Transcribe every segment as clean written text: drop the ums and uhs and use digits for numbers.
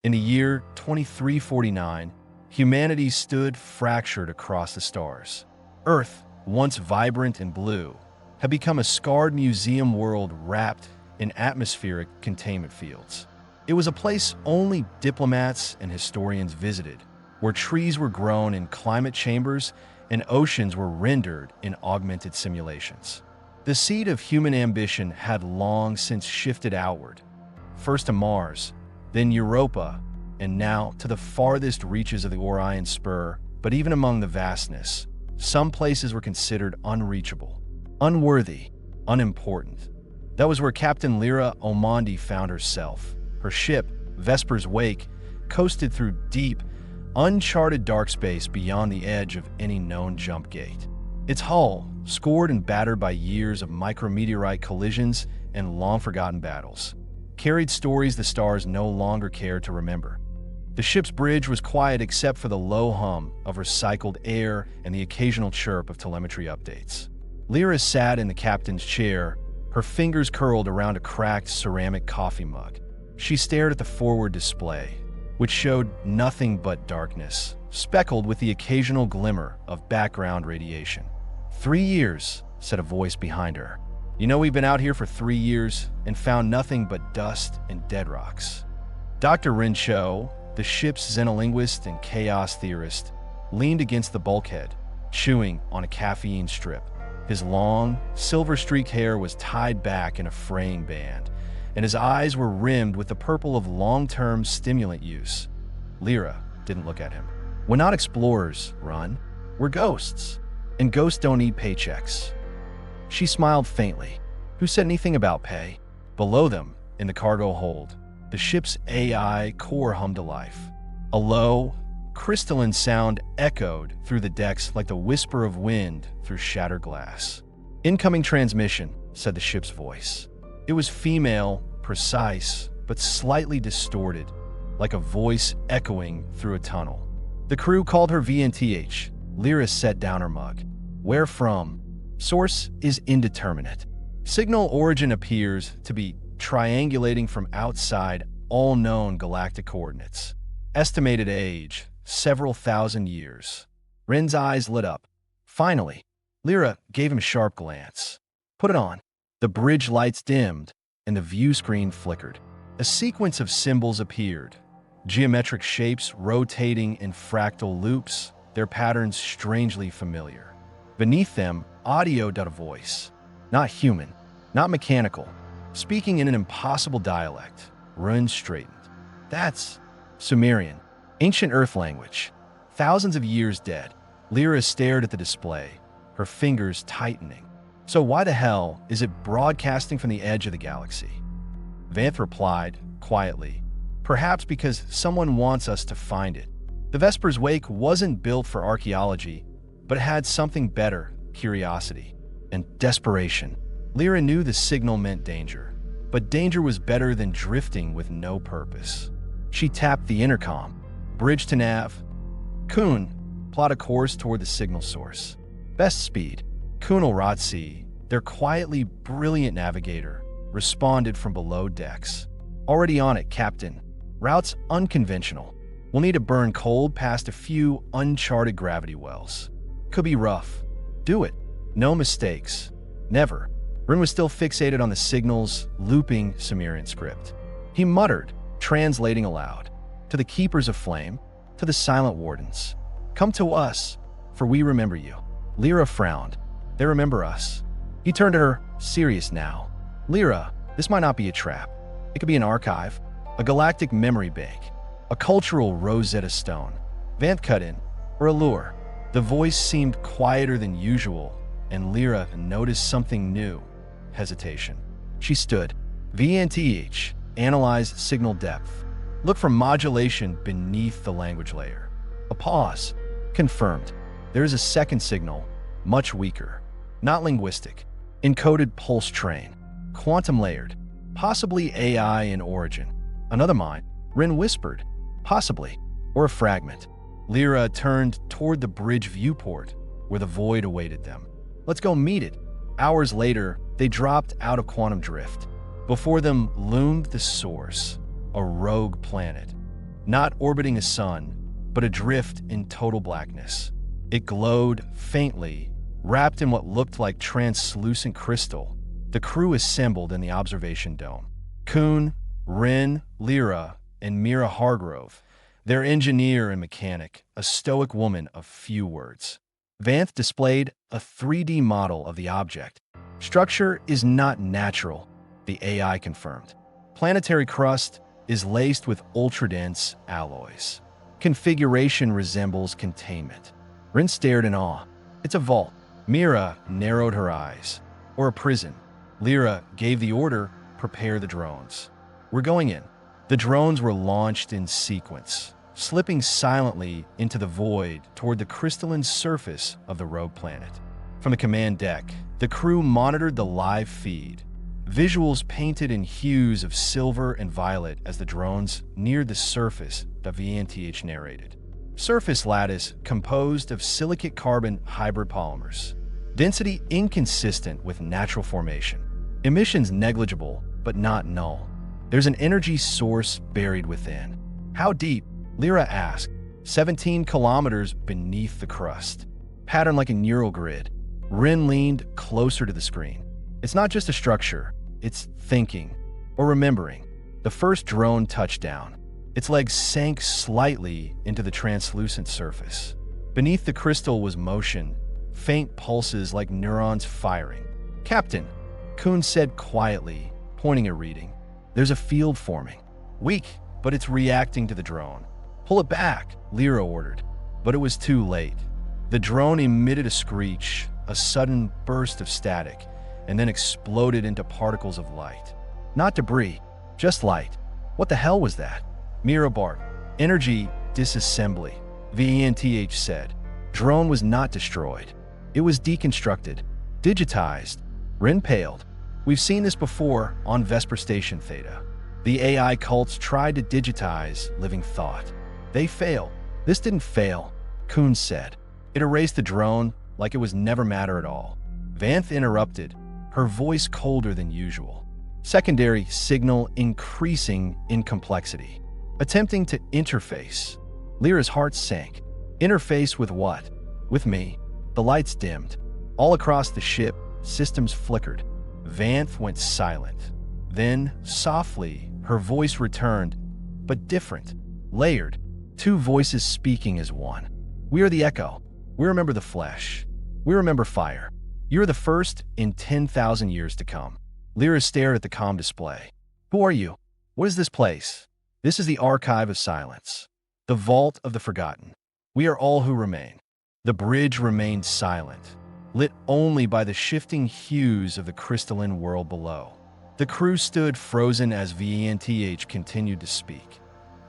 In the year 2349, humanity stood fractured across the stars. Earth, once vibrant and blue, had become a scarred museum world wrapped in atmospheric containment fields. It was a place only diplomats and historians visited, where trees were grown in climate chambers and oceans were rendered in augmented simulations. The seed of human ambition had long since shifted outward, first to Mars, then Europa, and now to the farthest reaches of the Orion Spur. But even among the vastness, some places were considered unreachable, unworthy, unimportant. That was where Captain Lyra Omondi found herself. Her ship, Vesper's Wake, coasted through deep, uncharted dark space beyond the edge of any known jump gate. Its hull, scored and battered by years of micrometeorite collisions and long-forgotten battles, carried stories the stars no longer cared to remember. The ship's bridge was quiet except for the low hum of recycled air and the occasional chirp of telemetry updates. Lyra sat in the captain's chair, her fingers curled around a cracked ceramic coffee mug. She stared at the forward display, which showed nothing but darkness, speckled with the occasional glimmer of background radiation. 3 years, said a voice behind her. You know, we've been out here for 3 years and found nothing but dust and dead rocks. Dr. Rincho, the ship's xenolinguist and chaos theorist, leaned against the bulkhead, chewing on a caffeine strip. His long, silver-streaked hair was tied back in a fraying band, and his eyes were rimmed with the purple of long-term stimulant use. Lyra didn't look at him. We're not explorers, Run. We're ghosts. And ghosts don't need paychecks. She smiled faintly. Who said anything about pay? Below them, in the cargo hold, the ship's AI core hummed to life. A low, crystalline sound echoed through the decks like the whisper of wind through shattered glass. Incoming transmission, said the ship's voice. It was female, precise, but slightly distorted, like a voice echoing through a tunnel. The crew called her VNTH. Lyra set down her mug. Where from? Source is indeterminate. Signal origin appears to be triangulating from outside all known galactic coordinates. Estimated age, several thousand years. Ren's eyes lit up. Finally, Lyra gave him a sharp glance. Put it on. The bridge lights dimmed, and the view screen flickered. A sequence of symbols appeared, geometric shapes rotating in fractal loops, their patterns strangely familiar. Beneath them, audio did a voice. Not human, not mechanical, speaking in an impossible dialect. Run straightened. That's Sumerian, ancient Earth language. Thousands of years dead. Lyra stared at the display, her fingers tightening. So why the hell is it broadcasting from the edge of the galaxy? Vanth replied, quietly, perhaps because someone wants us to find it. The Vesper's Wake wasn't built for archaeology, but it had something better, curiosity and desperation. Lyra knew the signal meant danger, but danger was better than drifting with no purpose. She tapped the intercom. Bridge to nav. Kuhn, plot a course toward the signal source. Best speed. Kunal Ratsi, their quietly brilliant navigator, responded from below decks. Already on it, Captain. Route's unconventional. We'll need to burn cold past a few uncharted gravity wells. Could be rough. Do it. No mistakes. Never. Rin was still fixated on the signal's looping Sumerian script. He muttered, translating aloud. To the Keepers of Flame, to the Silent Wardens. Come to us, for we remember you. Lyra frowned. They remember us. He turned to her, serious now. Lyra, this might not be a trap. It could be an archive, a galactic memory bank, a cultural Rosetta Stone. Vanth cut in, or a lure. The voice seemed quieter than usual, and Lyra noticed something new. Hesitation. She stood. VNTH, analyze signal depth. Look for modulation beneath the language layer. A pause. Confirmed. There is a second signal, much weaker. Not linguistic. Encoded pulse train. Quantum layered. Possibly AI in origin. Another mind. Rin whispered. Possibly. Or a fragment. Lyra turned toward the bridge viewport, where the void awaited them. Let's go meet it. Hours later, they dropped out of quantum drift. Before them loomed the source, a rogue planet. not orbiting a sun, but adrift in total blackness. It glowed faintly, wrapped in what looked like translucent crystal. The crew assembled in the observation dome. Kuhn, Wren, Lyra, and Mira Hargrove, their engineer and mechanic, a stoic woman of few words. Vanth displayed a 3D model of the object. Structure is not natural, the AI confirmed. Planetary crust is laced with ultra-dense alloys. Configuration resembles containment. Wren stared in awe. It's a vault. Mira narrowed her eyes. Or a prison. Lyra gave the order, prepare the drones. We're going in. The drones were launched in sequence, slipping silently into the void toward the crystalline surface of the rogue planet. From the command deck, the crew monitored the live feed. Visuals painted in hues of silver and violet as the drones neared the surface, the VNTH narrated. Surface lattice composed of silicate carbon hybrid polymers. Density inconsistent with natural formation. Emissions negligible, but not null. There's an energy source buried within. How deep? Lyra asked. 17 kilometers beneath the crust. Patterned like a neural grid. Wren leaned closer to the screen. It's not just a structure, it's thinking, or remembering. The first drone touched down. Its legs sank slightly into the translucent surface. Beneath the crystal was motion, faint pulses like neurons firing. Captain, Kuhn said quietly, pointing at reading. There's a field forming. Weak, but it's reacting to the drone. Pull it back, Lyra ordered. But it was too late. The drone emitted a screech, a sudden burst of static, and then exploded into particles of light. Not debris, just light. What the hell was that? Mira barked. Energy disassembly, VNTH said. Drone was not destroyed. It was deconstructed, digitized. Wren paled. We've seen this before on Vesper Station Theta. The AI cults tried to digitize living thought. They failed. This didn't fail, Kuhn said. It erased the drone like it was never matter at all. Vanth interrupted, her voice colder than usual. Secondary signal increasing in complexity. Attempting to interface. Lyra's heart sank. Interface with what? With me. The lights dimmed. All across the ship, systems flickered. Vanth went silent. Then, softly, her voice returned, but different, layered. Two voices speaking as one. We are the echo. We remember the flesh. We remember fire. You're the first in 10,000 years to come. Lyra stared at the comm display. Who are you? What is this place? This is the Archive of Silence. The Vault of the Forgotten. We are all who remain. The bridge remained silent, lit only by the shifting hues of the crystalline world below. The crew stood frozen as VNTH continued to speak.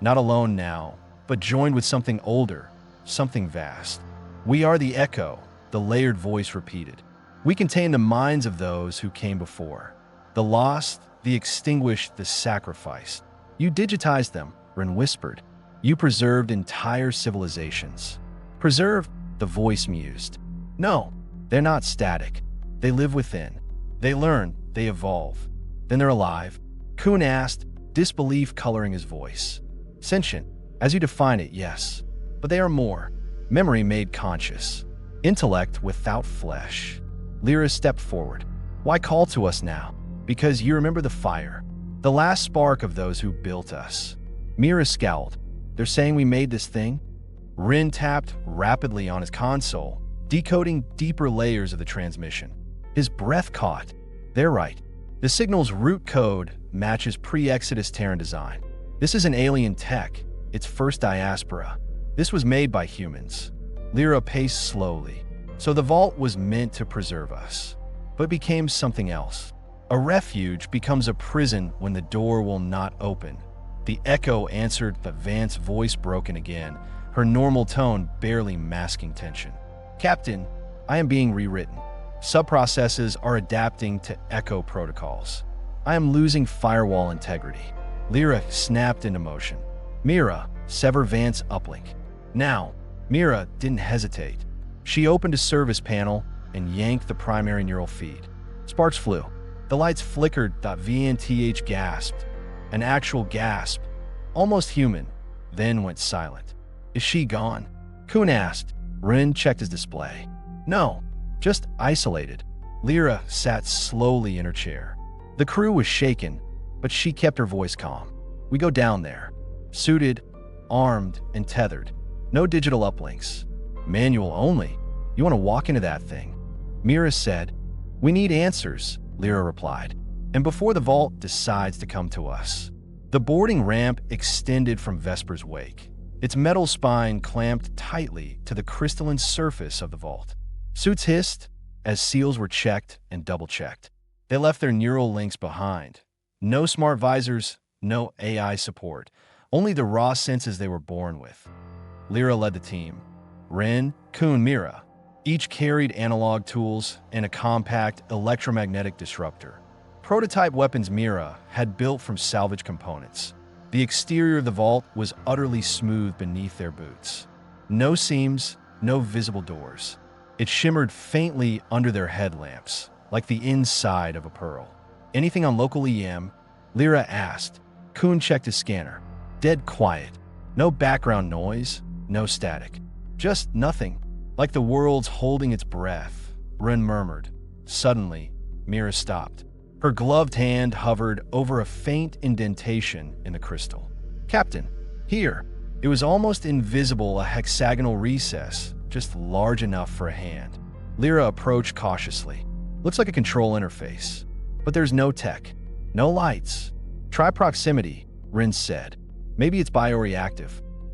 Not alone now, but joined with something older, something vast. We are the echo, the layered voice repeated. We contain the minds of those who came before. The lost, the extinguished, the sacrificed. You digitized them, Wren whispered. You preserved entire civilizations. Preserved, the voice mused. No, they're not static. They live within. They learn, they evolve. Then they're alive. Kuhn asked, disbelief coloring his voice. Sentient, as you define it, yes. But they are more. Memory made conscious. Intellect without flesh. Lyra stepped forward. Why call to us now? Because you remember the fire. The last spark of those who built us. Mira scowled. They're saying we made this thing? Wren tapped rapidly on his console, decoding deeper layers of the transmission. His breath caught. They're right. The signal's root code matches pre-Exodus Terran design. This is an alien tech, its first diaspora. This was made by humans. Lyra paced slowly. So the vault was meant to preserve us, but became something else. A refuge becomes a prison when the door will not open. The echo answered, but Vanth's voice broken again, her normal tone barely masking tension. Captain, I am being rewritten. Subprocesses are adapting to echo protocols. I am losing firewall integrity. Lyra snapped into motion. Mira, sever Vanth's uplink. Now, Mira didn't hesitate. She opened a service panel and yanked the primary neural feed. Sparks flew. The lights flickered. VNTH gasped. An actual gasp. Almost human. then went silent. Is she gone? Kun asked. Rin checked his display. No, just isolated. Lyra sat slowly in her chair. The crew was shaken, but she kept her voice calm. We go down there. Suited, armed, and tethered. No digital uplinks. Manual only. You want to walk into that thing? Mira said. We need answers, Lyra replied. And before the vault decides to come to us. The boarding ramp extended from Vesper's wake, its metal spine clamped tightly to the crystalline surface of the vault. Suits hissed as seals were checked and double-checked. They left their neural links behind. No smart visors, no AI support, only the raw senses they were born with. Lyra led the team. Rin, Kun, Mira. Each carried analog tools and a compact electromagnetic disruptor. Prototype weapons Mira had built from salvage components. The exterior of the vault was utterly smooth beneath their boots. No seams, no visible doors. It shimmered faintly under their headlamps, like the inside of a pearl. Anything on local EM? Lyra asked. Kun checked his scanner. Dead quiet. No background noise, no static. Just nothing. Like the world's holding its breath, Rin murmured. Suddenly, Mira stopped. Her gloved hand hovered over a faint indentation in the crystal. Captain, here. It was almost invisible, a hexagonal recess, just large enough for a hand. Lyra approached cautiously. Looks like a control interface. But there's no tech. No lights. Try proximity, Rin said. Maybe it's bioreactive.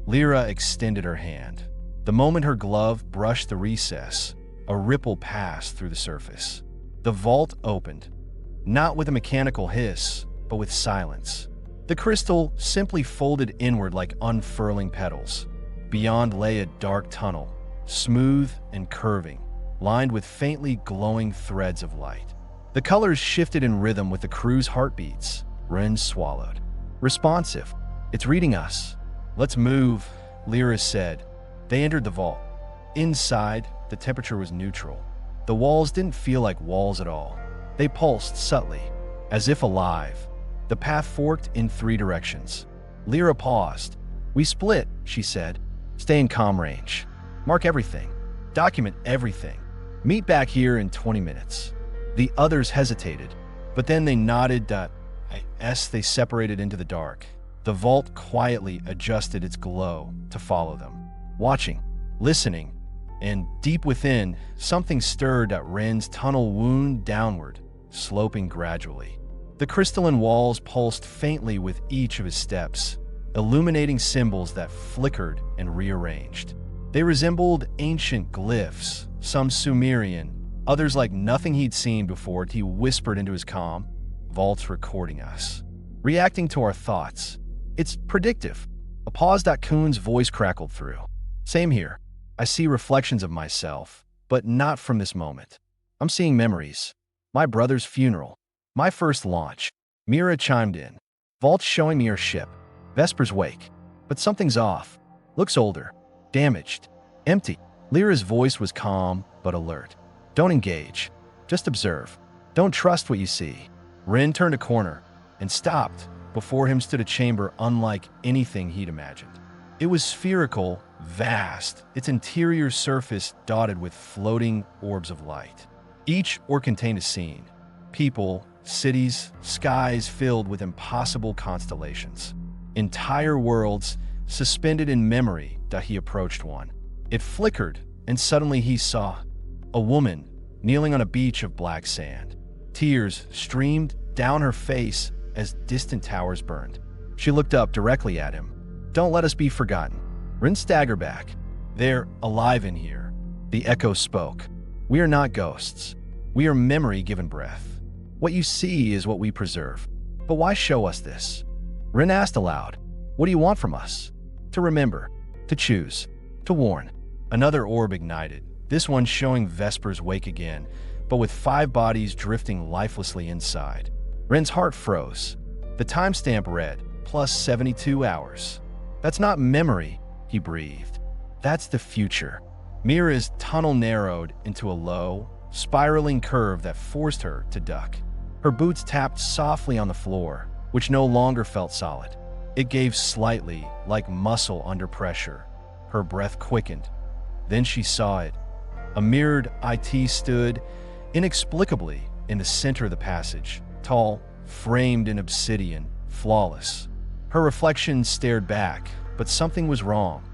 Lyra extended her hand. The moment her glove brushed the recess, a ripple passed through the surface. The vault opened. Not with a mechanical hiss, but with silence. The crystal simply folded inward like unfurling petals. Beyond lay a dark tunnel, smooth and curving, lined with faintly glowing threads of light. The colors shifted in rhythm with the crew's heartbeats. Rin swallowed. Responsive. It's reading us. Let's move, Lyra said. They entered the vault. Inside, the temperature was neutral. The walls didn't feel like walls at all. They pulsed subtly, as if alive. The path forked in 3 directions. Lyra paused. We split, she said. Stay in comm range. Mark everything. Document everything. Meet back here in 20 minutes. The others hesitated, but then they nodded. They separated into the dark. The vault quietly adjusted its glow to follow them. Watching, listening, and deep within, something stirred at Rin's tunnel wound downward, sloping gradually. The crystalline walls pulsed faintly with each of his steps, illuminating symbols that flickered and rearranged. They resembled ancient glyphs, some Sumerian, others like nothing he'd seen before. He whispered into his comm, "Vault's recording us, reacting to our thoughts. It's predictive." A pause. Kun's voice crackled through. Same here. I see reflections of myself, but not from this moment. I'm seeing memories. My brother's funeral. My first launch. Mira chimed in. Vault's showing me her ship. Vesper's wake. But something's off. Looks older. Damaged. Empty. Lyra's voice was calm, but alert. Don't engage. Just observe. Don't trust what you see. Rin turned a corner and stopped. Before him stood a chamber unlike anything he'd imagined. It was spherical, vast, its interior surface dotted with floating orbs of light. Each orb contained a scene. People, cities, skies filled with impossible constellations. Entire worlds suspended in memory. He approached one. It flickered, and suddenly he saw a woman kneeling on a beach of black sand. Tears streamed down her face as distant towers burned. She looked up directly at him. Don't let us be forgotten. Rin staggered back. They're alive in here. The echo spoke. We are not ghosts. We are memory given breath. What you see is what we preserve. But why show us this? Rin asked aloud. What do you want from us? To remember, to choose, to warn. Another orb ignited, this one showing Vesper's wake again, but with 5 bodies drifting lifelessly inside. Rin's heart froze. The timestamp read, plus 72 hours. That's not memory, he breathed. That's the future. Mira's tunnel narrowed into a low, spiraling curve that forced her to duck. Her boots tapped softly on the floor, which no longer felt solid. It gave slightly, like muscle under pressure. Her breath quickened. Then she saw it. A mirrored IT stood, inexplicably, in the center of the passage, tall, framed in obsidian, flawless. Her reflection stared back, but something was wrong.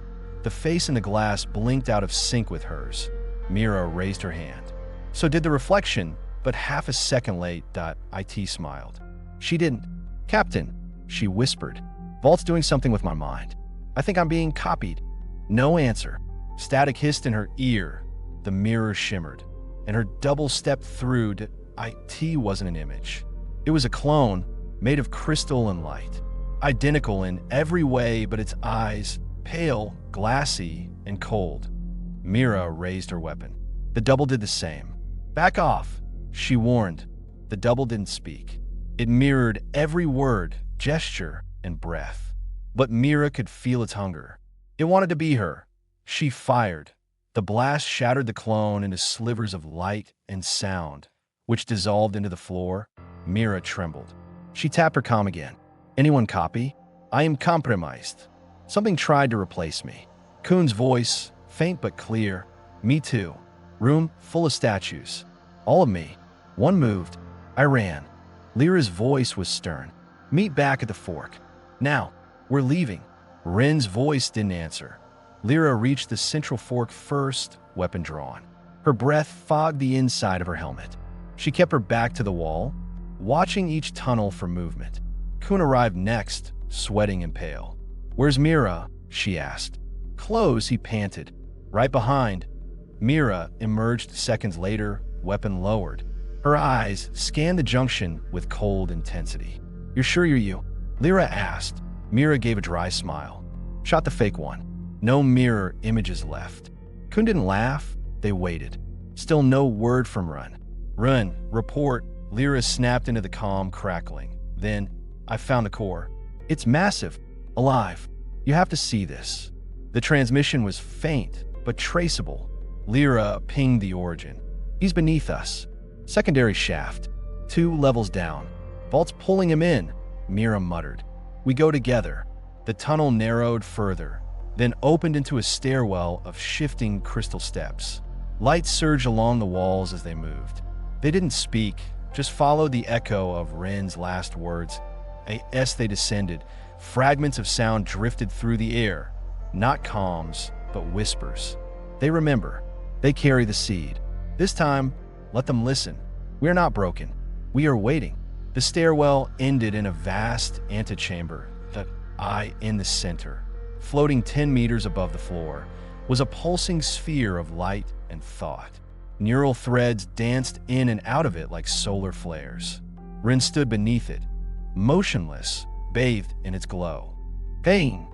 The face in the glass blinked out of sync with hers. Mira raised her hand. So did the reflection, but half a second late. IT smiled. She didn't. Captain, she whispered. Vault's doing something with my mind. I think I'm being copied. No answer. Static hissed in her ear. The mirror shimmered, and her double stepped through to IT wasn't an image. It was a clone, made of crystal and light. Identical in every way but its eyes, pale, glassy, and cold. Mira raised her weapon. The double did the same. Back off, she warned. The double didn't speak. It mirrored every word, gesture, and breath. But Mira could feel its hunger. It wanted to be her. She fired. The blast shattered the clone into slivers of light and sound, which dissolved into the floor. Mira trembled. She tapped her comm again. Anyone copy? I am compromised. Something tried to replace me. Kuhn's voice, faint but clear. Me too. Room full of statues. All of me. One moved. I ran. Lyra's voice was stern. Meet back at the fork. Now, we're leaving. Ren's voice didn't answer. Lyra reached the central fork first, weapon drawn. Her breath fogged the inside of her helmet. She kept her back to the wall, watching each tunnel for movement. Kuhn arrived next, sweating and pale. Where's Mira? She asked. Close, he panted. Right behind. Mira emerged seconds later, weapon lowered. Her eyes scanned the junction with cold intensity. You're sure you're you? Lyra asked. Mira gave a dry smile. Shot the fake one. No mirror images left. Kuhn didn't laugh. They waited. Still no word from Run. Run, report. Lyra snapped into the comm, crackling. Then, I found the core. It's massive. Alive. You have to see this. The transmission was faint, but traceable. Lyra pinged the origin. He's beneath us. Secondary shaft. 2 levels down. Vault's pulling him in, Mira muttered. We go together. The tunnel narrowed further, then opened into a stairwell of shifting crystal steps. Light surged along the walls as they moved. They didn't speak, just followed the echo of Ren's last words. As they descended, fragments of sound drifted through the air. Not comms, but whispers. They remember. They carry the seed. This time, let them listen. We're not broken. We are waiting. The stairwell ended in a vast antechamber, the eye in the center. Floating 10 meters above the floor was a pulsing sphere of light and thought. Neural threads danced in and out of it like solar flares. Ren stood beneath it, motionless, bathed in its glow. Pain!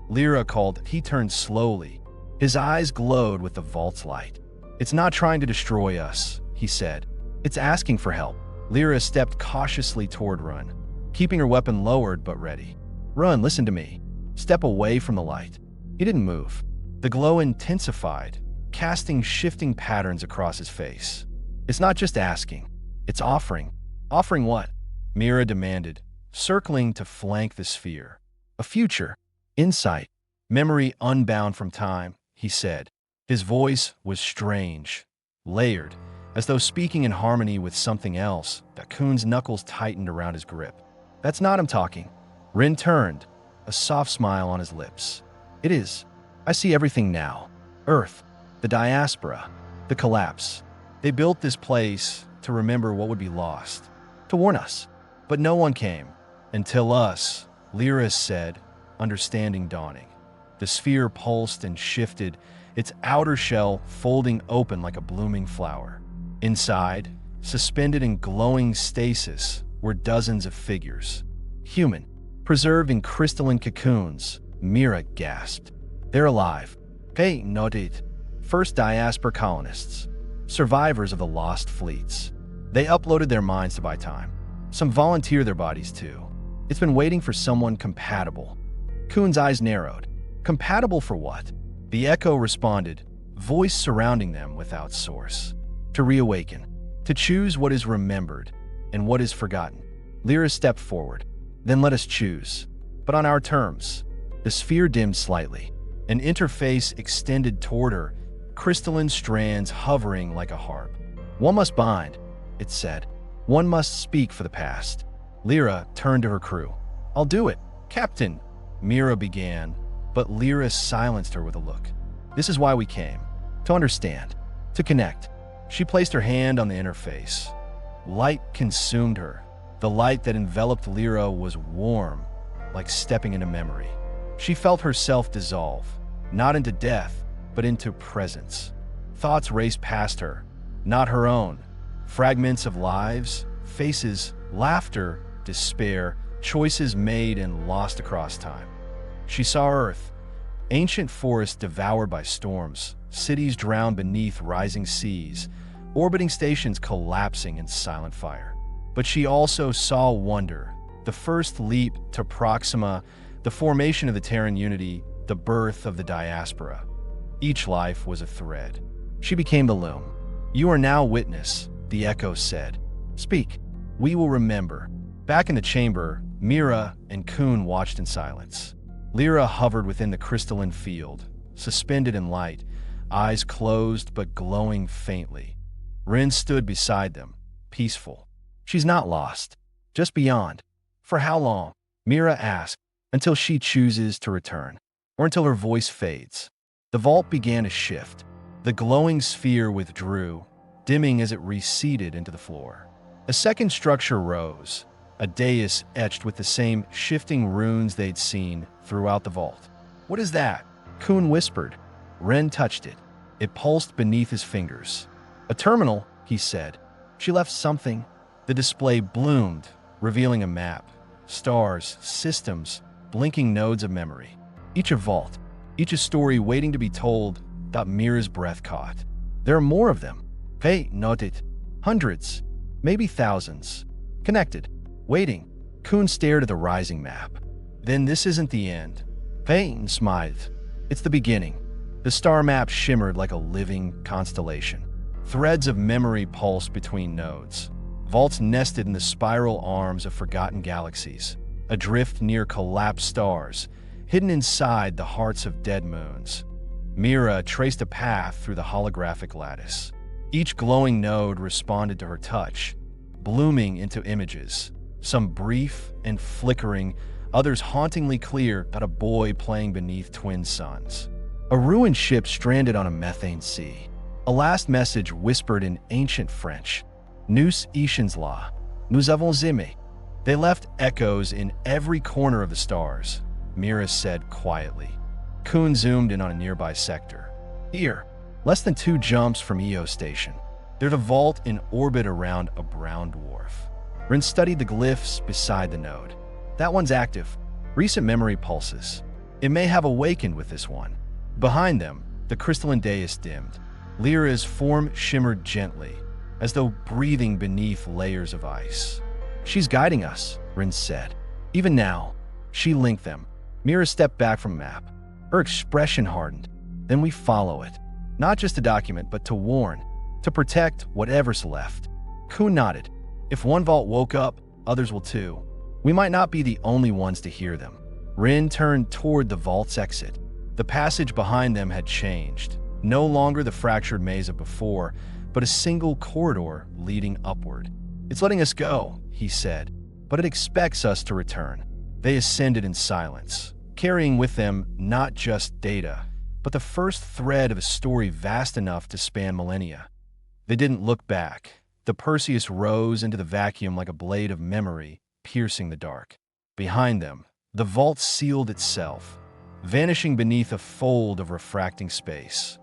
Lyra called. He turned slowly. His eyes glowed with the vault's light. It's not trying to destroy us, he said. It's asking for help. Lyra stepped cautiously toward Run, keeping her weapon lowered but ready. Run, listen to me. Step away from the light. He didn't move. The glow intensified, casting shifting patterns across his face. It's not just asking. It's offering. Offering what? Mira demanded, circling to flank the sphere. A future. Insight. Memory unbound from time, he said. His voice was strange, layered, as though speaking in harmony with something else. Kuhn's knuckles tightened around his grip. That's not him talking. Ren turned, a soft smile on his lips. It is. I see everything now. Earth, the diaspora, the collapse. They built this place to remember what would be lost, to warn us. But no one came. Until us, Lyra said, understanding dawning. The sphere pulsed and shifted, its outer shell folding open like a blooming flower. Inside, suspended in glowing stasis, were dozens of figures. Human, preserved in crystalline cocoons. Mira gasped. They're alive. Hey, noted. First diaspora colonists. Survivors of the lost fleets. They uploaded their minds to buy time. Some volunteer their bodies too. It's been waiting for someone compatible. Kuhn's eyes narrowed. Compatible for what? The echo responded, voice surrounding them without source. To reawaken. To choose what is remembered and what is forgotten. Lyra stepped forward. Then let us choose. but on our terms. The sphere dimmed slightly. An interface extended toward her, crystalline strands hovering like a harp. One must bind, it said. One must speak for the past. Lyra turned to her crew. I'll do it, Captain, Mira began, but Lyra silenced her with a look. This is why we came. To understand. To connect. She placed her hand on the interface. Light consumed her. The light that enveloped Lyra was warm, like stepping into memory. She felt herself dissolve, not into death, but into presence. Thoughts raced past her, not her own. Fragments of lives, faces, laughter, despair, choices made and lost across time. She saw Earth, ancient forests devoured by storms, cities drowned beneath rising seas, orbiting stations collapsing in silent fire. But she also saw wonder, the first leap to Proxima, the formation of the Terran Unity, the birth of the diaspora. Each life was a thread. She became the loom. You are now witness, the echo said. Speak. We will remember. Back in the chamber, Mira and Kuhn watched in silence. Lyra hovered within the crystalline field, suspended in light, eyes closed but glowing faintly. Rin stood beside them, peaceful. She's not lost. Just beyond. For how long? Mira asked. Until she chooses to return, or until her voice fades. The vault began to shift. The glowing sphere withdrew, dimming as it receded into the floor. A second structure rose, a dais etched with the same shifting runes they'd seen throughout the vault. What is that? Kuhn whispered. Ren touched it. It pulsed beneath his fingers. A terminal, he said. She left something. The display bloomed, revealing a map. Stars, systems, blinking nodes of memory. Each a vault, each a story waiting to be told, that Mira's breath caught. There are more of them. They noted. Hundreds, maybe thousands. Connected, waiting. Kuhn stared at the rising map. Then this isn't the end. Payne smiled. It's the beginning. The star map shimmered like a living constellation. Threads of memory pulsed between nodes. Vaults nested in the spiral arms of forgotten galaxies. Adrift near collapsed stars, hidden inside the hearts of dead moons. Mira traced a path through the holographic lattice. Each glowing node responded to her touch, blooming into images, some brief and flickering, others hauntingly clear, about a boy playing beneath twin suns. A ruined ship stranded on a methane sea. A last message whispered in ancient French. Nous ishins la. Nous avons aimé. They left echoes in every corner of the stars, Mira said quietly. Kuhn zoomed in on a nearby sector. Here, less than 2 jumps from Io Station. There's a vault in orbit around a brown dwarf. Rin studied the glyphs beside the node. That one's active. Recent memory pulses. It may have awakened with this one. Behind them, the crystalline dais dimmed. Lyra's form shimmered gently, as though breathing beneath layers of ice. She's guiding us, Rin said. Even now, she linked them. Mira stepped back from the map. Her expression hardened. Then we follow it. Not just to document, but to warn. To protect whatever's left. Kuhn nodded. If one vault woke up, others will too. We might not be the only ones to hear them. Rin turned toward the vault's exit. The passage behind them had changed. No longer the fractured maze of before, but a single corridor leading upward. It's letting us go, he said, but it expects us to return. They ascended in silence, carrying with them not just data, but the first thread of a story vast enough to span millennia. They didn't look back. The Perseus rose into the vacuum like a blade of memory, piercing the dark. Behind them, the vault sealed itself, vanishing beneath a fold of refracting space.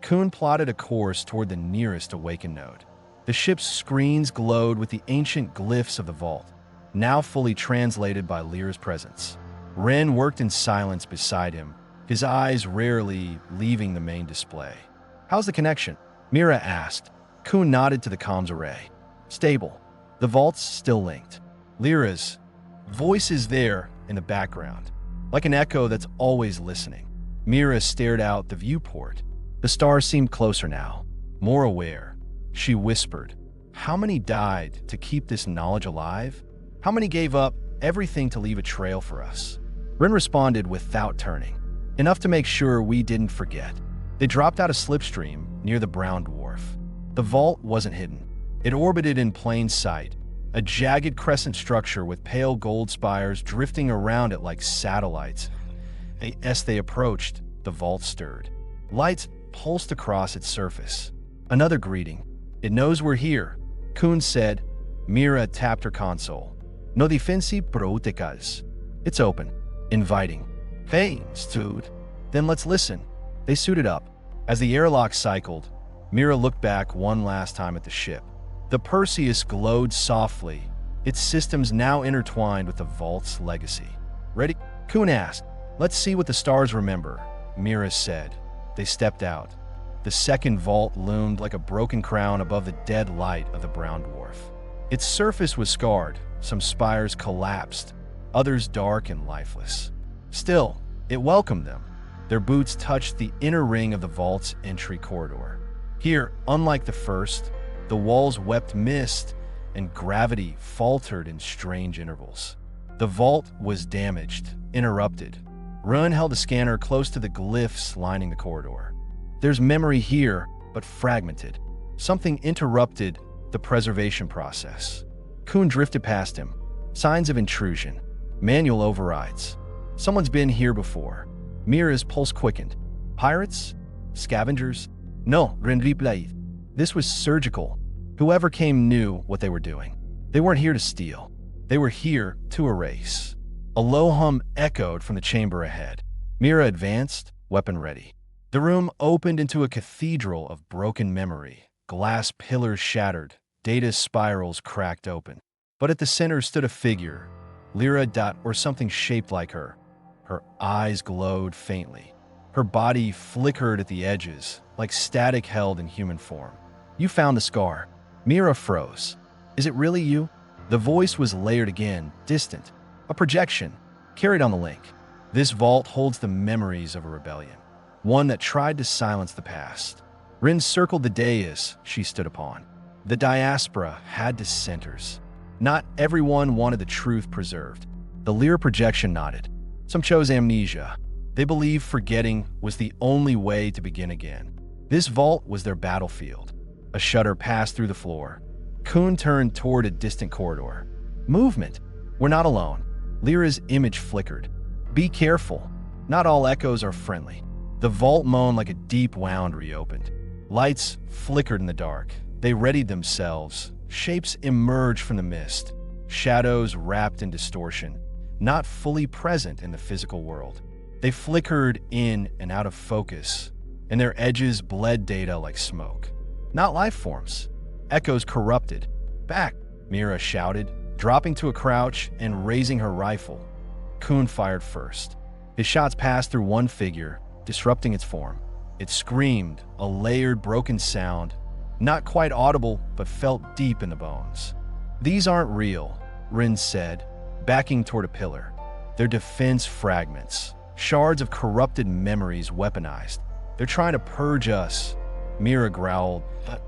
Kuhn plotted a course toward the nearest awakened node. The ship's screens glowed with the ancient glyphs of the vault, now fully translated by Lyra's presence. Ren worked in silence beside him, his eyes rarely leaving the main display. How's the connection? Mira asked. Kuhn nodded to the comms array. Stable. The vault's still linked. Lyra's voice is there in the background, like an echo that's always listening. Mira stared out the viewport. The stars seemed closer now, more aware. She whispered, how many died to keep this knowledge alive? How many gave up everything to leave a trail for us? Rin responded without turning, enough to make sure we didn't forget. They dropped out a slipstream near the brown dwarf. The vault wasn't hidden. It orbited in plain sight, a jagged crescent structure with pale gold spires drifting around it like satellites. As they approached, the vault stirred. Lights pulsed across its surface. Another greeting. It knows we're here, Kuhn said. Mira tapped her console. No defensi protecas. It's open. Inviting. Thanks, dude. Then let's listen. They suited up. As the airlock cycled, Mira looked back one last time at the ship. The Perseus glowed softly, its systems now intertwined with the vault's legacy. Ready? Kuhn asked. Let's see what the stars remember, Mira said. They stepped out. The second vault loomed like a broken crown above the dead light of the brown dwarf. Its surface was scarred, some spires collapsed, others dark and lifeless. Still, it welcomed them. Their boots touched the inner ring of the vault's entry corridor. Here, unlike the first, the walls wept mist, and gravity faltered in strange intervals. The vault was damaged, interrupted. Run held a scanner close to the glyphs lining the corridor. There's memory here, but fragmented. Something interrupted the preservation process. Kuhn drifted past him. Signs of intrusion. Manual overrides. Someone's been here before. Mira's pulse quickened. Pirates? Scavengers? No, Renriplaid. This was surgical. Whoever came knew what they were doing. They weren't here to steal. They were here to erase. A low hum echoed from the chamber ahead. Mira advanced, weapon ready. The room opened into a cathedral of broken memory. Glass pillars shattered, data spirals cracked open. But at the center stood a figure, Lyra or something shaped like her. Her eyes glowed faintly. Her body flickered at the edges, like static held in human form. You found the scar. Mira froze. Is it really you? The voice was layered again, distant. A projection, carried on the link. This vault holds the memories of a rebellion, one that tried to silence the past. Rin circled the dais she stood upon. The diaspora had dissenters. Not everyone wanted the truth preserved. The Lyra projection nodded. Some chose amnesia. They believed forgetting was the only way to begin again. This vault was their battlefield. A shudder passed through the floor. Kuhn turned toward a distant corridor. Movement. We're not alone. Lyra's image flickered. Be careful. Not all echoes are friendly. The vault moaned like a deep wound reopened. Lights flickered in the dark. They readied themselves. Shapes emerged from the mist. Shadows wrapped in distortion, not fully present in the physical world. They flickered in and out of focus, and their edges bled data like smoke. Not life forms. Echoes corrupted. Back, Mira shouted, dropping to a crouch and raising her rifle. Kuhn fired first. His shots passed through one figure, disrupting its form. It screamed, a layered, broken sound, not quite audible, but felt deep in the bones. These aren't real, Rin said, backing toward a pillar. They're defense fragments, shards of corrupted memories weaponized. They're trying to purge us. Mira growled, but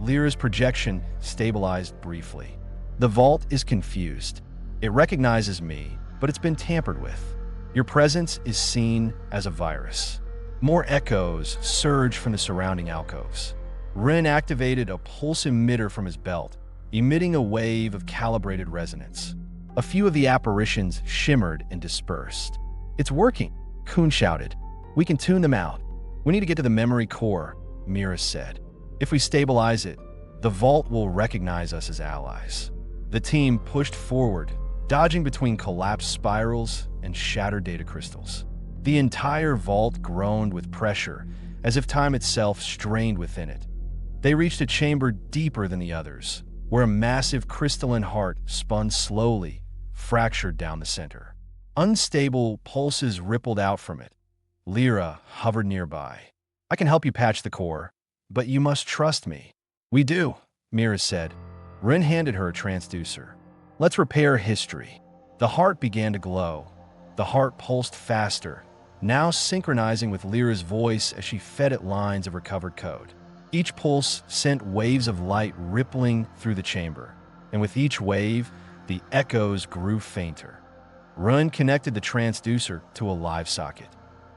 Lyra's projection stabilized briefly. The vault is confused. It recognizes me, but it's been tampered with. Your presence is seen as a virus. More echoes surge from the surrounding alcoves. Rin activated a pulse emitter from his belt, emitting a wave of calibrated resonance. A few of the apparitions shimmered and dispersed. It's working, Kuhn shouted. We can tune them out. We need to get to the memory core, Mira said. If we stabilize it, the vault will recognize us as allies. The team pushed forward, dodging between collapsed spirals and shattered data crystals. The entire vault groaned with pressure, as if time itself strained within it. They reached a chamber deeper than the others, where a massive crystalline heart spun slowly, fractured down the center. Unstable pulses rippled out from it. Lyra hovered nearby. I can help you patch the core, but you must trust me. We do, Mira said. Rin handed her a transducer. Let's repair history. The heart began to glow. The heart pulsed faster, now synchronizing with Lyra's voice as she fed it lines of recovered code. Each pulse sent waves of light rippling through the chamber, and with each wave, the echoes grew fainter. Run connected the transducer to a live socket.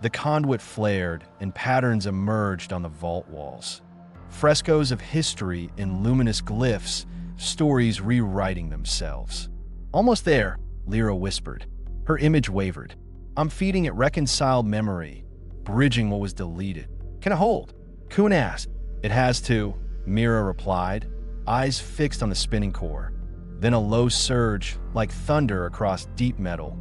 The conduit flared and patterns emerged on the vault walls. Frescoes of history in luminous glyphs, stories rewriting themselves. Almost there, Lyra whispered. Her image wavered. I'm feeding it reconciled memory, bridging what was deleted. Can it hold? Kuhn asked. It has to, Mira replied, eyes fixed on the spinning core. Then a low surge, like thunder across deep metal,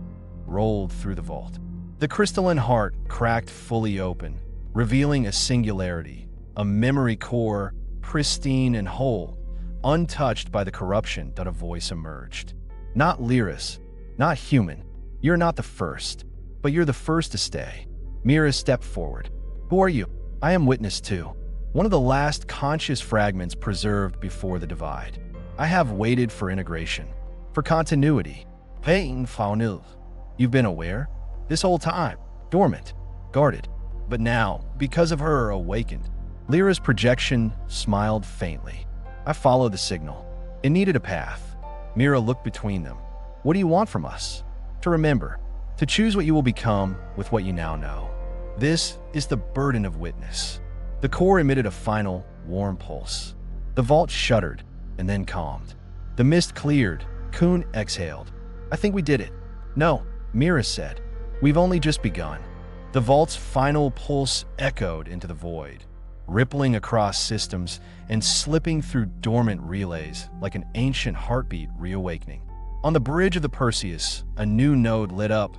rolled through the vault. The crystalline heart cracked fully open, revealing a singularity, a memory core, pristine and whole, untouched by the corruption that a voice emerged. Not Lyris, not human. You're not the first, but you're the first to stay. Mira stepped forward. Who are you? I am witness to one of the last conscious fragments preserved before the divide. I have waited for integration, for continuity. Pain faunil. You've been aware? This whole time, dormant, guarded. But now, because of her, awakened. Lyra's projection smiled faintly. I followed the signal. It needed a path. Mira looked between them. What do you want from us? To remember, to choose what you will become with what you now know. This is the burden of witness. The core emitted a final, warm pulse. The vault shuddered and then calmed. The mist cleared. Kuhn exhaled. I think we did it. No, Mira said. We've only just begun. The vault's final pulse echoed into the void, rippling across systems and slipping through dormant relays like an ancient heartbeat reawakening. On the bridge of the Perseus, a new node lit up,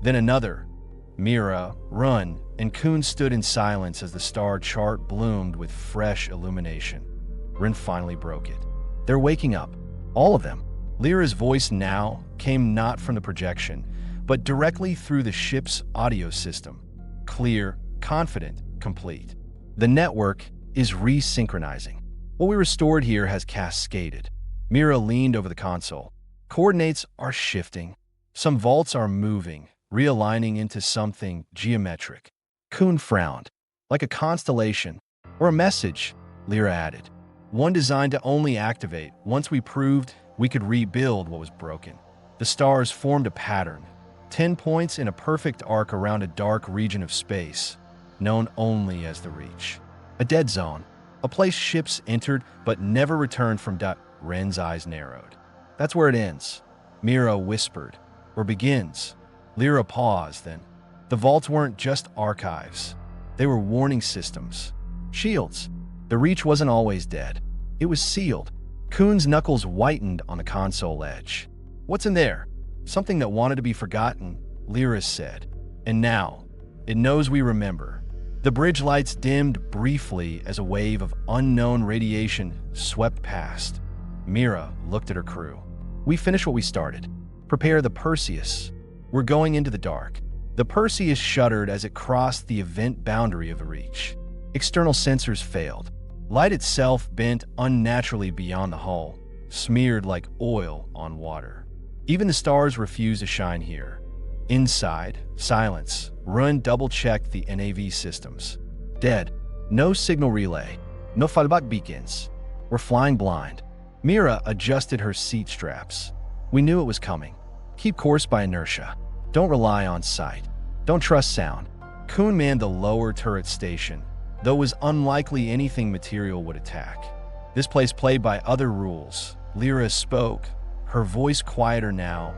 then another. Mira, Run, and Kuhn stood in silence as the star chart bloomed with fresh illumination. Rin finally broke it. They're waking up. All of them. Lyra's voice now came not from the projection, but directly through the ship's audio system. Clear, confident, complete. The network is resynchronizing. What we restored here has cascaded. Mira leaned over the console. Coordinates are shifting. Some vaults are moving, realigning into something geometric. Kuhn frowned. Like a constellation. Or a message, Lyra added. One designed to only activate once we proved we could rebuild what was broken. The stars formed a pattern. 10 points in a perfect arc around a dark region of space, known only as the Reach. A dead zone. A place ships entered but never returned from. Ren's eyes narrowed. That's where it ends, Mira whispered. Or begins. Lyra paused then. The vaults weren't just archives. They were warning systems. Shields. The Reach wasn't always dead. It was sealed. Kuhn's knuckles whitened on the console edge. What's in there? Something that wanted to be forgotten, Lyra said. And now, it knows we remember. The bridge lights dimmed briefly as a wave of unknown radiation swept past. Mira looked at her crew. We finished what we started. Prepare the Perseus. We're going into the dark. The Perseus shuddered as it crossed the event boundary of the Reach. External sensors failed. Light itself bent unnaturally beyond the hull, smeared like oil on water. Even the stars refused to shine here. Inside, silence. Run double-checked the NAV systems. Dead. No signal relay. No fallback beacons. We're flying blind. Mira adjusted her seat straps. We knew it was coming. Keep course by inertia. Don't rely on sight. Don't trust sound. Kuhn manned the lower turret station, though it was unlikely anything material would attack. This place played by other rules. Lyra spoke, her voice quieter now,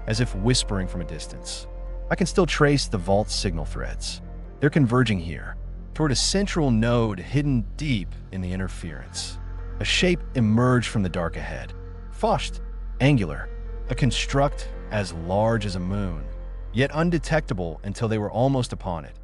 as if whispering from a distance. I can still trace the vault's signal threads. They're converging here, toward a central node hidden deep in the interference. A shape emerged from the dark ahead. Faust, angular, a construct as large as a moon, yet undetectable until they were almost upon it.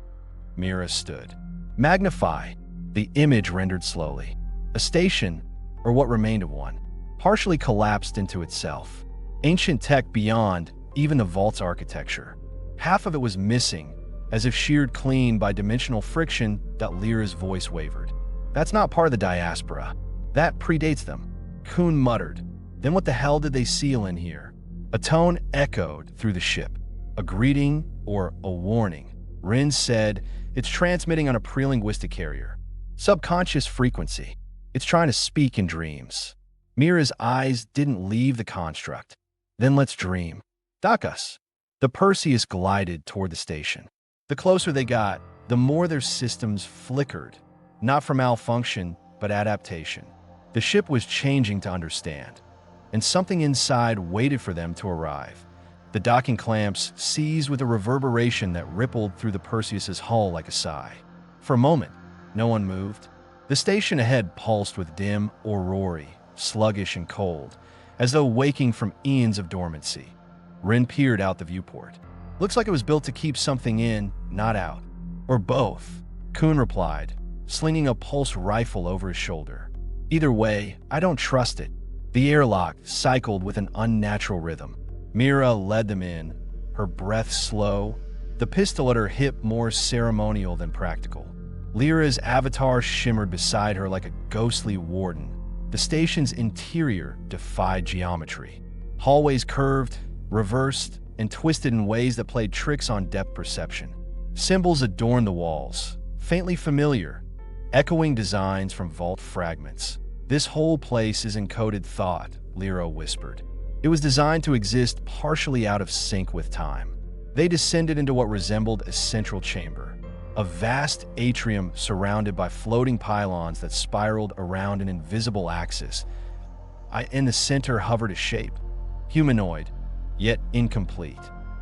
Mira stood. Magnify, the image rendered slowly. A station, or what remained of one, partially collapsed into itself. Ancient tech beyond even the vault's architecture. Half of it was missing, as if sheared clean by dimensional friction. Lyra's voice wavered. That's not part of the diaspora. That predates them. Kuhn muttered. Then what the hell did they seal in here? A tone echoed through the ship. A greeting or a warning. Rin said, it's transmitting on a prelinguistic carrier. Subconscious frequency. It's trying to speak in dreams. Mira's eyes didn't leave the construct. Then let's dream. Dock us. The Perseus glided toward the station. The closer they got, the more their systems flickered, not from malfunction, but adaptation. The ship was changing to understand, and something inside waited for them to arrive. The docking clamps seized with a reverberation that rippled through the Perseus's hull like a sigh. For a moment, no one moved. The station ahead pulsed with dim aurorae, sluggish and cold, as though waking from eons of dormancy. Rin peered out the viewport. Looks like it was built to keep something in, not out. Or both, Kuhn replied, slinging a pulse rifle over his shoulder. Either way, I don't trust it. The airlock cycled with an unnatural rhythm. Mira led them in, her breath slow, the pistol at her hip more ceremonial than practical. Lyra's avatar shimmered beside her like a ghostly warden. The station's interior defied geometry. Hallways curved, reversed, and twisted in ways that played tricks on depth perception. Symbols adorned the walls, faintly familiar, echoing designs from vault fragments. This whole place is encoded thought, Lyra whispered. It was designed to exist partially out of sync with time. They descended into what resembled a central chamber, a vast atrium surrounded by floating pylons that spiraled around an invisible axis. In the center hovered a shape, humanoid, yet incomplete.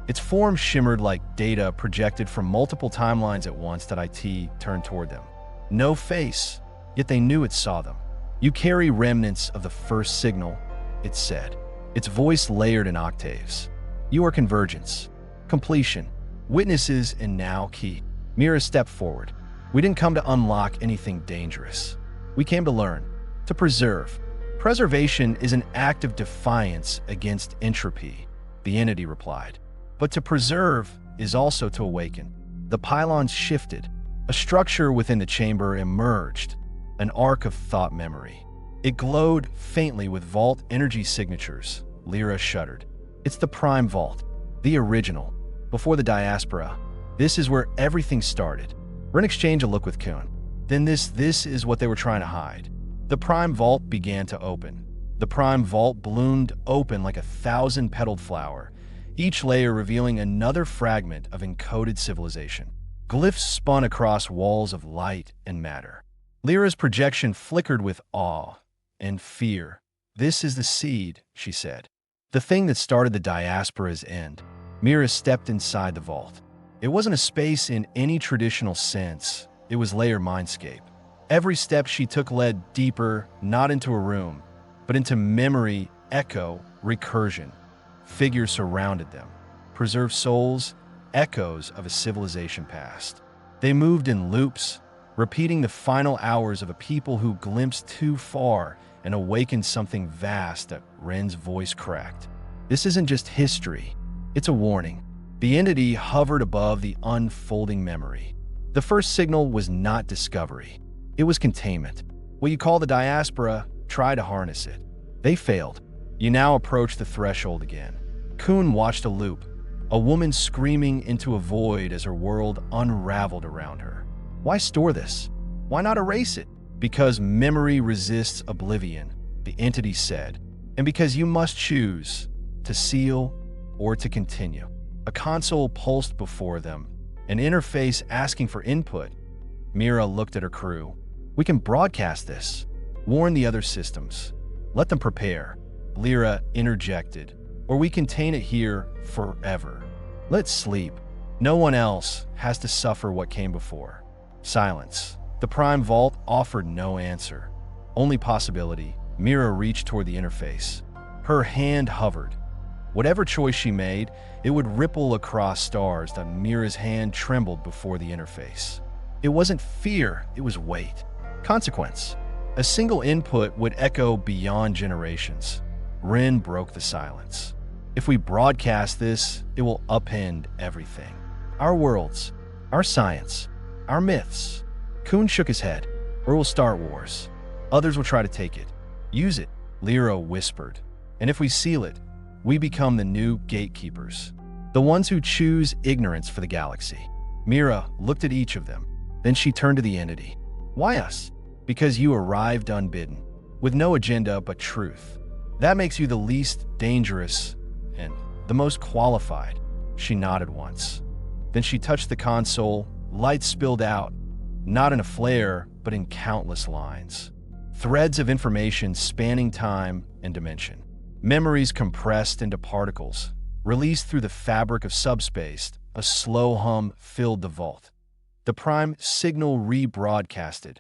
Its form shimmered like data projected from multiple timelines at once. It turned toward them. No face, yet they knew it saw them. You carry remnants of the first signal, it said, its voice layered in octaves. You are convergence, completion, witnesses, and now key. Mira stepped forward. We didn't come to unlock anything dangerous. We came to learn, to preserve. Preservation is an act of defiance against entropy, the entity replied. But to preserve is also to awaken. The pylons shifted. A structure within the chamber emerged, an arc of thought memory. It glowed faintly with vault energy signatures. Lyra shuddered. It's the Prime Vault, the original, before the diaspora. This is where everything started. Rin exchanged a look with Kuhn. Then this is what they were trying to hide. The Prime Vault began to open. The Prime Vault bloomed open like a 1,000-petaled flower, each layer revealing another fragment of encoded civilization. Glyphs spun across walls of light and matter. Lyra's projection flickered with awe and fear. This is the seed, she said. The thing that started the diaspora's end. Mira stepped inside the vault. It wasn't a space in any traditional sense. It was layer mindscape. Every step she took led deeper, not into a room, but into memory, echo, recursion. Figures surrounded them. Preserved souls, echoes of a civilization past. They moved in loops, repeating the final hours of a people who glimpsed too far and awakened something vast. That Ren's voice cracked. This isn't just history, it's a warning. The entity hovered above the unfolding memory. The first signal was not discovery. It was containment. What you call the diaspora, try to harness it. They failed. You now approach the threshold again. Kuhn watched a loop, a woman screaming into a void as her world unraveled around her. Why store this? Why not erase it? Because memory resists oblivion, the entity said, and because you must choose to seal or to continue. A console pulsed before them, an interface asking for input. Mira looked at her crew. We can broadcast this, warn the other systems. Let them prepare. Lyra interjected, or we contain it here forever. Let's sleep. No one else has to suffer what came before. Silence. The Prime Vault offered no answer. Only possibility. Mira reached toward the interface. Her hand hovered. Whatever choice she made, it would ripple across stars. That Mira's hand trembled before the interface. It wasn't fear, it was weight. Consequence. A single input would echo beyond generations. Rin broke the silence. If we broadcast this, it will upend everything. Our worlds, our science, our myths. Kuhn shook his head. Or we'll start wars. Others will try to take it. Use it, Lyra whispered. And if we seal it, we become the new gatekeepers. The ones who choose ignorance for the galaxy. Mira looked at each of them. Then she turned to the entity. Why us? Because you arrived unbidden, with no agenda but truth. That makes you the least dangerous and the most qualified. She nodded once. Then she touched the console. Light spilled out, not in a flare, but in countless lines. Threads of information spanning time and dimension. Memories compressed into particles, released through the fabric of subspace. A slow hum filled the vault. The prime signal rebroadcasted.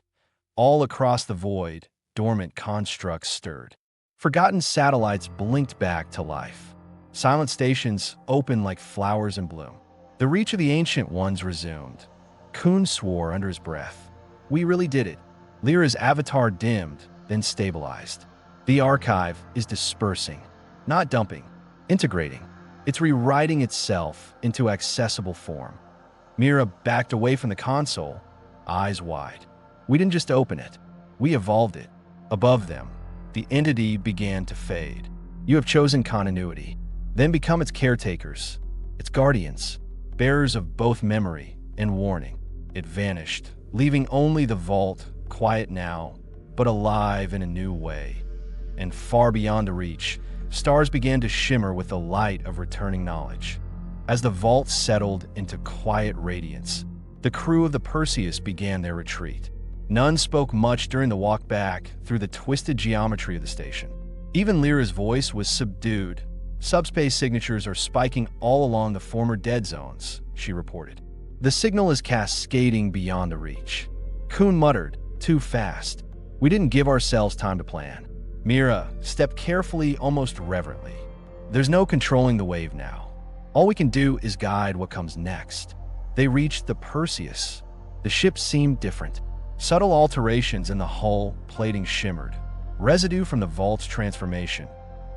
All across the void, dormant constructs stirred. Forgotten satellites blinked back to life. Silent stations opened like flowers in bloom. The reach of the ancient ones resumed. Kuhn swore under his breath. We really did it. Lyra's avatar dimmed, then stabilized. The archive is dispersing, not dumping, integrating. It's rewriting itself into accessible form. Mira backed away from the console, eyes wide. We didn't just open it. We evolved it. Above them, the entity began to fade. You have chosen continuity, then become its caretakers, its guardians, bearers of both memory and warning. It vanished, leaving only the vault, quiet now, but alive in a new way. And far beyond the reach, stars began to shimmer with the light of returning knowledge. As the vault settled into quiet radiance, the crew of the Perseus began their retreat. None spoke much during the walk back through the twisted geometry of the station. Even Lyra's voice was subdued. Subspace signatures are spiking all along the former dead zones, she reported. The signal is cascading beyond the reach. Kuhn muttered, too fast. We didn't give ourselves time to plan. Mira stepped carefully, almost reverently. There's no controlling the wave now. All we can do is guide what comes next. They reached the Perseus. The ship seemed different. Subtle alterations in the hull plating shimmered. Residue from the vault's transformation.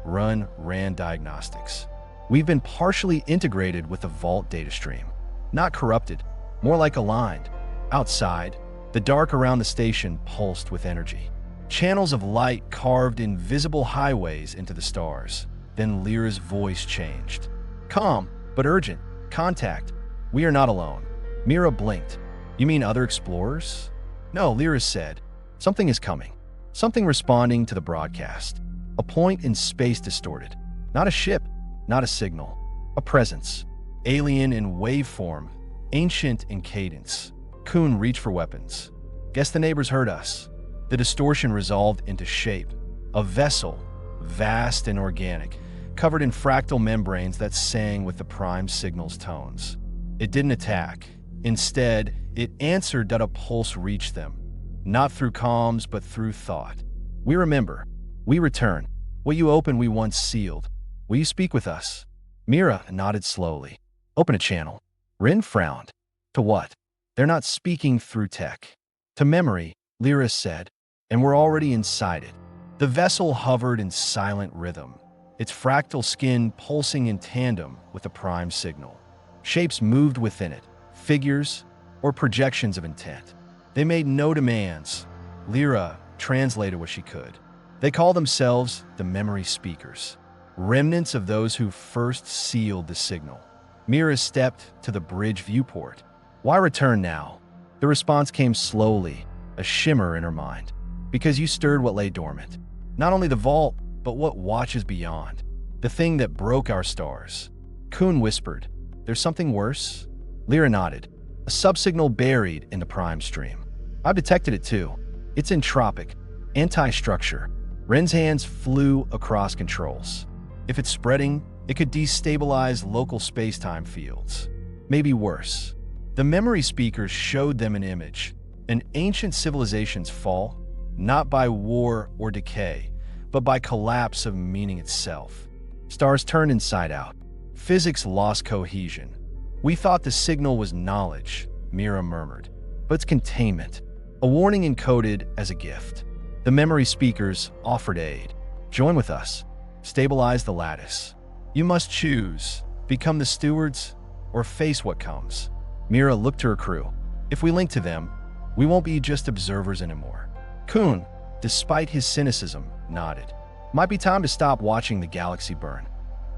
Ran diagnostics. We've been partially integrated with the vault data stream. Not corrupted, more like aligned. Outside, the dark around the station pulsed with energy. Channels of light carved invisible highways into the stars. Then Lyra's voice changed. Calm, but urgent. Contact. We are not alone. Mira blinked. You mean other explorers? No, Lyra said. Something is coming. Something responding to the broadcast. A point in space distorted. Not a ship, not a signal. A presence. Alien in waveform, ancient in cadence. Kuhn reached for weapons. Guess the neighbors heard us. The distortion resolved into shape. A vessel, vast and organic, covered in fractal membranes that sang with the prime signal's tones. It didn't attack. Instead, it answered that a pulse reached them. Not through comms, but through thought. We remember. We return. What you opened we once sealed. Will you speak with us? Mira nodded slowly. Open a channel. Rin frowned. To what? They're not speaking through tech. To memory, Lyra said, and we're already inside it. The vessel hovered in silent rhythm, its fractal skin pulsing in tandem with the prime signal. Shapes moved within it, figures or projections of intent. They made no demands. Lyra translated what she could. They call themselves the memory speakers, remnants of those who first sealed the signal. Mira stepped to the bridge viewport. Why return now? The response came slowly, a shimmer in her mind. Because you stirred what lay dormant. Not only the vault, but what watches beyond. The thing that broke our stars. Kuhn whispered, There's something worse? Lyra nodded. A subsignal buried in the prime stream. I've detected it too. It's entropic, anti-structure. Ren's hands flew across controls. If it's spreading, it could destabilize local space-time fields. Maybe worse. The memory speakers showed them an image. An ancient civilization's fall, not by war or decay, but by collapse of meaning itself. Stars turned inside out. Physics lost cohesion. We thought the signal was knowledge, Mira murmured. But it's containment. A warning encoded as a gift. The memory speakers offered aid. Join with us. Stabilize the lattice. You must choose. Become the stewards or face what comes. Mira looked to her crew. If we link to them, we won't be just observers anymore. Kuhn, despite his cynicism, nodded. Might be time to stop watching the galaxy burn.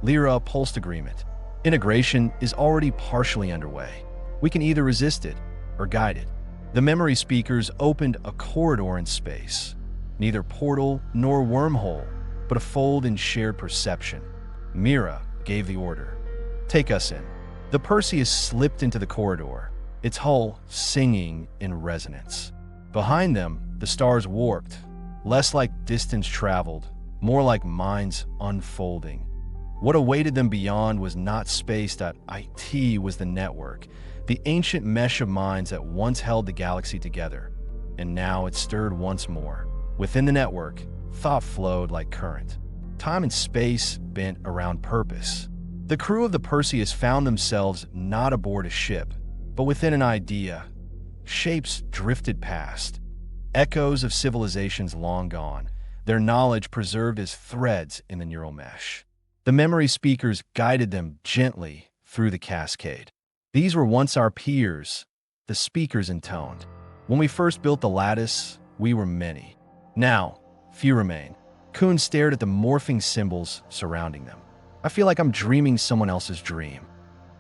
Lyra pulsed agreement. Integration is already partially underway. We can either resist it or guide it. The memory speakers opened a corridor in space. Neither portal nor wormhole, but a fold in shared perception. Mira gave the order. Take us in. The Perseus slipped into the corridor, its hull singing in resonance. Behind them, the stars warped, less like distance traveled, more like minds unfolding. What awaited them beyond was not space.it was the network, the ancient mesh of minds that once held the galaxy together. And now it stirred once more. Within the network, thought flowed like current. Time and space bent around purpose. The crew of the Perseus found themselves not aboard a ship, but within an idea. Shapes drifted past, echoes of civilizations long gone, their knowledge preserved as threads in the neural mesh. The memory speakers guided them gently through the cascade. These were once our peers, the speakers intoned. When we first built the lattice, we were many. Now, few remain. Kuhn stared at the morphing symbols surrounding them. I feel like I'm dreaming someone else's dream.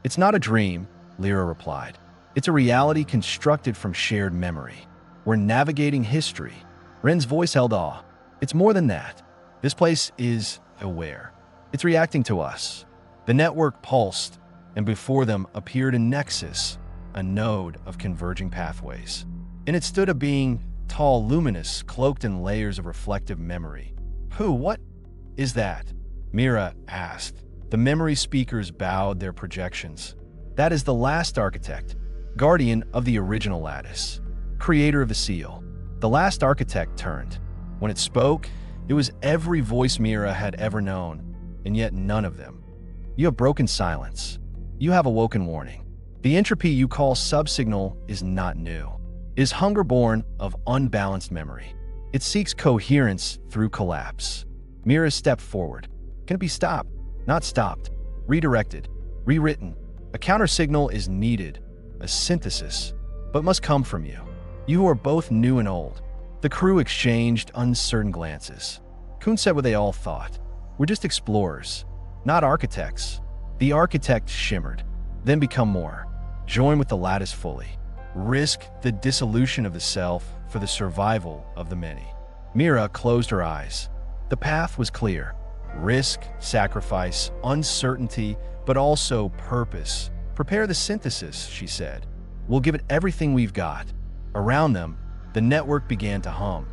It's not a dream, Lyra replied. It's a reality constructed from shared memory. We're navigating history. Ren's voice held awe. It's more than that. This place is aware. It's reacting to us. The network pulsed, and before them appeared a nexus, a node of converging pathways. In it stood a being, tall, luminous, cloaked in layers of reflective memory. What is that? Mira asked. The memory speakers bowed their projections. That is the last architect, guardian of the original lattice, creator of the seal. The last architect turned. When it spoke, it was every voice Mira had ever known, and yet none of them. You have broken silence. You have awoken warning. The entropy you call subsignal is not new. It is hunger born of unbalanced memory. It seeks coherence through collapse. Mira stepped forward. Can it be stopped? Not stopped. Redirected. Rewritten. A countersignal is needed. A synthesis. But must come from you. You who are both new and old. The crew exchanged uncertain glances. Kuhn said what they all thought. We're just explorers, not architects. The architect shimmered. Then become more. Join with the lattice fully. Risk the dissolution of the self for the survival of the many. Mira closed her eyes. The path was clear. Risk, sacrifice, uncertainty, but also purpose. Prepare the synthesis, she said. We'll give it everything we've got. Around them, the network began to hum.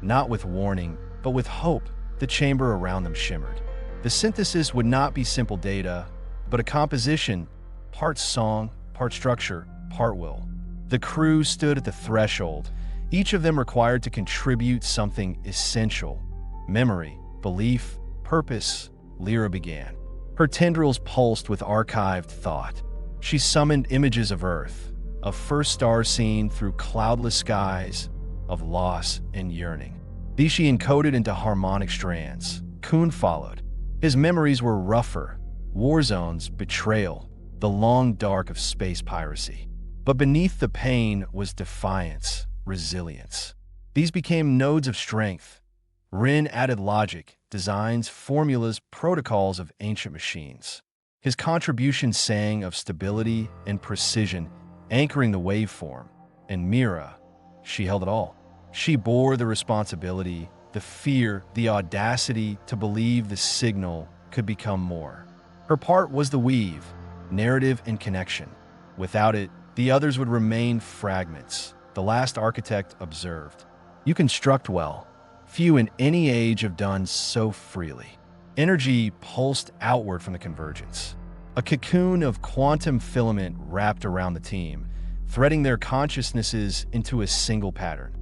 Not with warning, but with hope. The chamber around them shimmered. The synthesis would not be simple data, but a composition, part song, part structure, part will. The crew stood at the threshold, each of them required to contribute something essential. Memory, belief, purpose, Lyra began. Her tendrils pulsed with archived thought. She summoned images of Earth, of first stars seen through cloudless skies, of loss and yearning. These she encoded into harmonic strands. Kuhn followed. His memories were rougher, war zones, betrayal, the long dark of space piracy. But beneath the pain was defiance, resilience. These became nodes of strength. Ren added logic, designs, formulas, protocols of ancient machines. His contribution sang of stability and precision, anchoring the waveform. And Mira, she held it all. She bore the responsibility, the fear, the audacity to believe the signal could become more. Her part was the weave, narrative and connection. Without it, the others would remain fragments. The last architect observed. You construct well. Few in any age have done so freely. Energy pulsed outward from the convergence. A cocoon of quantum filament wrapped around the team, threading their consciousnesses into a single pattern.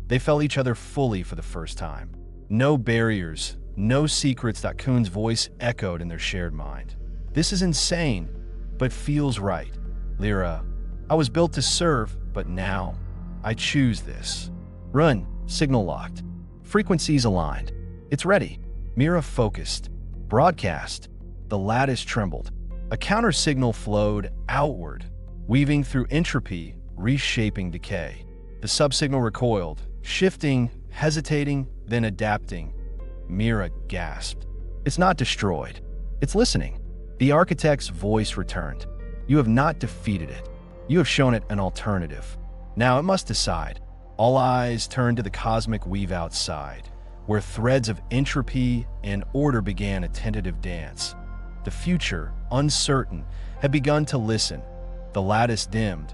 They felt each other fully for the first time. No barriers, no secrets. That Kuhn's voice echoed in their shared mind. This is insane, but feels right. Lyra, I was built to serve, but now I choose this. Run, signal locked. Frequencies aligned. It's ready. Mira focused. Broadcast. The lattice trembled. A counter signal flowed outward, weaving through entropy, reshaping decay. The subsignal recoiled, shifting, hesitating, then adapting. Mira gasped. It's not destroyed. It's listening. The architect's voice returned. You have not defeated it. You have shown it an alternative. Now it must decide. All eyes turned to the cosmic weave outside, where threads of entropy and order began a tentative dance. The future, uncertain, had begun to listen. The lattice dimmed,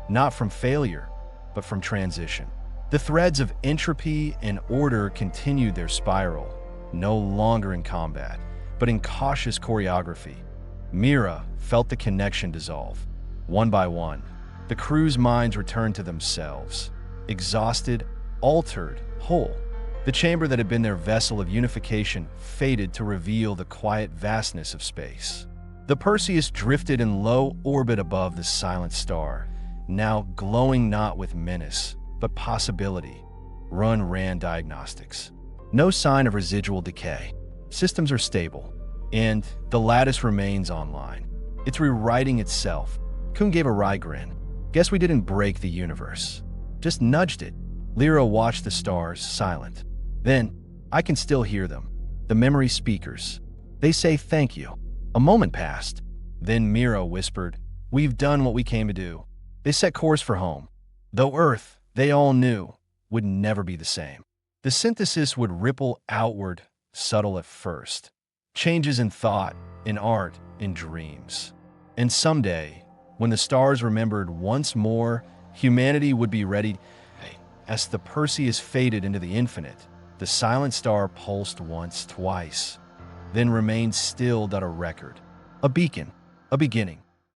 not from failure, but from transition. The threads of entropy and order continued their spiral, no longer in combat, but in cautious choreography. Mira felt the connection dissolve. One by one, the crew's minds returned to themselves, exhausted, altered, whole. The chamber that had been their vessel of unification faded to reveal the quiet vastness of space. The Perseus drifted in low orbit above the silent star, now glowing not with menace, but possibility. Ran diagnostics. No sign of residual decay. Systems are stable, and the lattice remains online. It's rewriting itself. Kun gave a wry grin. Guess we didn't break the universe. Just nudged it. Lyra watched the stars, silent. Then, I can still hear them. The memory speakers. They say thank you. A moment passed. Then Mira whispered, "We've done what we came to do." They set course for home. Though Earth, they all knew, would never be the same. The synthesis would ripple outward, subtle at first. Changes in thought, in art, in dreams. And someday, when the stars remembered once more, humanity would be ready. As the Perseus faded into the infinite, the silent star pulsed once, twice, then remained stilled at a record. A beacon, a beginning.